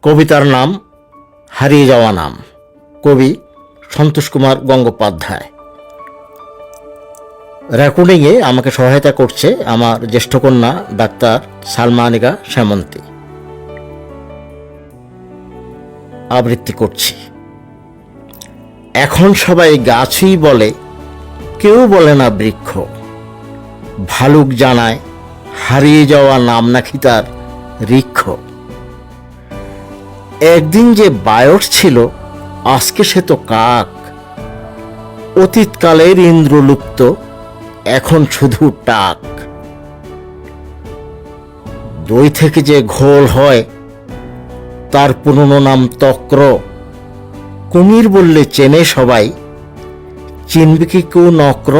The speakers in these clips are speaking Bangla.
কবিতার নাম হারিয়ে যাওয়া নাম, কবি সন্তোষ কুমার গঙ্গোপাধ্যায়। রেকর্ডিংয়ে আমাকে সহায়তা করছে আমার জ্যেষ্ঠ কন্যা ডাক্তার সালমা আনিকা শ্যামন্তী। আবৃত্তি করছি। এখন সবাই গাছই বলে, কেউ বলে না বৃক্ষ। ভালুক জানায় হারিয়ে যাওয়া নাম নাকি তার ঋক্ষ। একদিন যে বায়স ছিল, আজকে সে তো কাক। অতীতকালের ইন্দ্রলুপ্ত, এখন শুধু টাক। দই থেকে যে ঘোল হয়, তার পুরনো নাম তক্র। কুমির বললে চেনে সবাই, চিনবে কি কেউ নক্র?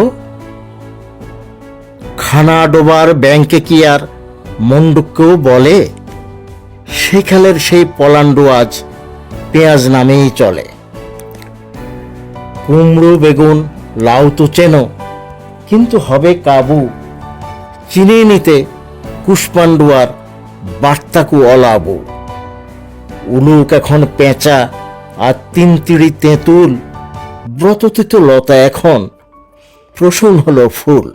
খানা ডোবার ব্যাংকে কি আর মন্ডুককেও বলে? সেখালের সেই পলান্ডু আজ পেঁয়াজ নামেই চলে। কুমড়ো বেগুন লাউ তো চেনো, কিন্তু হবে কাবু চিনিয়ে নিতে কুষ্পান্ডুয়ার বার্তাকু অলাবু। উলুক এখন পেঁচা আর তিনতিড়ি তেঁতুল, ব্রততিত লতা এখন প্রসূন হলো ফুল।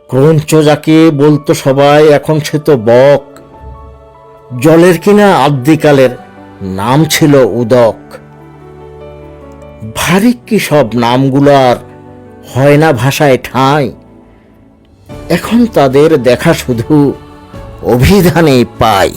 ক্রঞ্চ যাকে বলতো সবাই, এখন সে তো বক। জলের কিনা আদ্যিকালের নাম ছিল উদক। ভারী কি সব নামগুলার হয় না ভাষায় ঠাঁই। এখন তাদের দেখা শুধু অভিধানেই পাই।